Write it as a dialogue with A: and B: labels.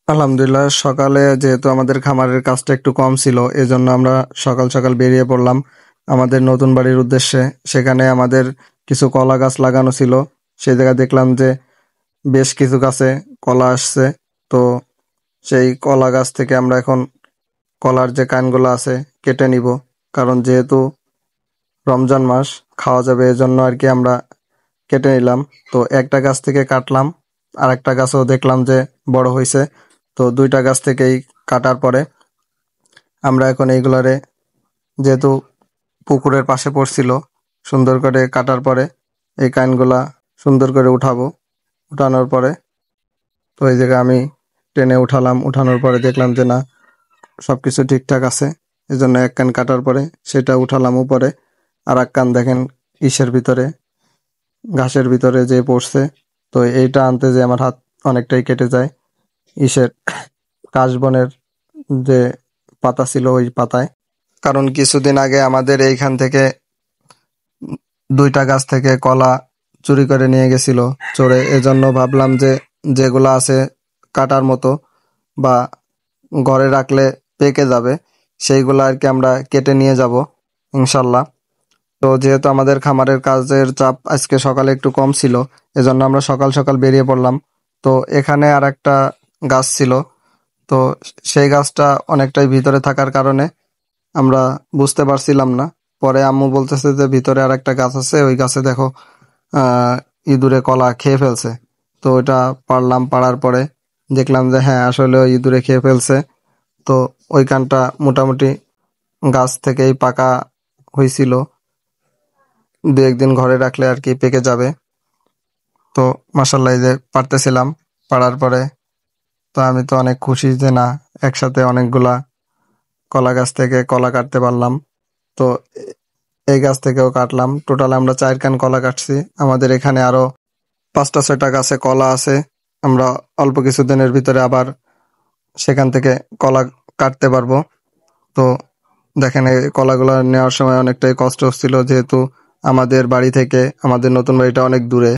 A: আলহামদুলিল্লাহ, সকালে যেহেতু আমাদের খামারের কাজটা একটু কম ছিল, এজন্য আমরা সকাল সকাল বেরিয়ে পড়লাম আমাদের নতুন বাড়ির উদ্দেশ্যে। সেখানে আমাদের কিছু কলা গাছ লাগানো ছিল। সেই জায়গায় দেখলাম যে বেশ কিছু গাছে কলা আসছে। তো সেই কলা গাছ থেকে আমরা এখন কলার যে কানগুলো আছে কেটে নিব, কারণ যেহেতু রমজান মাস খাওয়া যাবে এজন্য আর কি আমরা কেটে নিলাম। তো একটা গাছ থেকে কাটলাম, আর একটা গাছও দেখলাম যে বড় হয়েছে। তো দুইটা গাছ থেকেই কাটার পরে আমরা এখন এইগুলারে, যেহেতু পুকুরের পাশে পড়ছিল, সুন্দর করে কাটার পরে এই কাইনগুলা সুন্দর করে উঠাবো। উঠানোর পরে তো এই জায়গায় আমি টেনে উঠালাম, উঠানোর পরে দেখলাম যে না, সবকিছু ঠিকঠাক আছে। এই জন্য এক কান কাটার পরে সেটা উঠালাম উপরে। আর এক কান দেখেন ইসের ভিতরে, ঘাসের ভিতরে যে পড়ছে। তো এইটা আনতে যে আমার হাত অনেকটাই কেটে যায়। ইসের কাশবনের যে পাতা ছিল ওই পাতায়, কারণ কিছুদিন আগে আমাদের এইখান থেকে দুইটা গাছ থেকে কলা চুরি করে নিয়ে গেছিল চোরে। এজন্য ভাবলাম যে যেগুলা আছে কাটার মতো বা ঘরে রাখলে পেকে যাবে, সেইগুলা আর কি আমরা কেটে নিয়ে যাব ইনশাল্লাহ। তো যেহেতু আমাদের খামারের কাজের চাপ আজকে সকালে একটু কম ছিল, এজন্য আমরা সকাল সকাল বেরিয়ে পড়লাম। তো এখানে আর একটা গাছ ছিল, তো সেই গাছটা অনেকটাই ভিতরে থাকার কারণে আমরা বুঝতে পারছিলাম না। পরে আম্মু বলতেছে যে ভিতরে আর একটা গাছ আছে, ওই গাছে দেখো ইঁদুরে কলা খেয়ে ফেলছে। তো ওইটা পারলাম, পাড়ার পরে দেখলাম যে হ্যাঁ, আসলে ইঁদুরে খেয়ে ফেলছে। তো ওই কানটা মোটামুটি গাছ থেকেই পাকা হয়েছিল, দু একদিন ঘরে রাখলে আর কি পেকে যাবে। তো মাসাল্লাহ, এই যে পারতেছিলাম, পারার পরে তো আমি তো অনেক খুশি যে না, একসাথে অনেকগুলা কলা গাছ থেকে কলা কাটতে পারলাম। তো এই গাছ থেকেও কাটলাম, টোটাল আমরা 4 কান কলা কাটছি। আমাদের এখানে আরো 5টা 6টা গাছে কলা আছে। আমরা অল্প কিছুদিনের ভিতরে আবার সেখান থেকে কলা কাটতে পারবো। তো দেখেন, এই কলাগুলা নেওয়ার সময় অনেকটাই কষ্ট হচ্ছিল, যেহেতু আমাদের বাড়ি থেকে আমাদের নতুন বাড়িটা অনেক দূরে।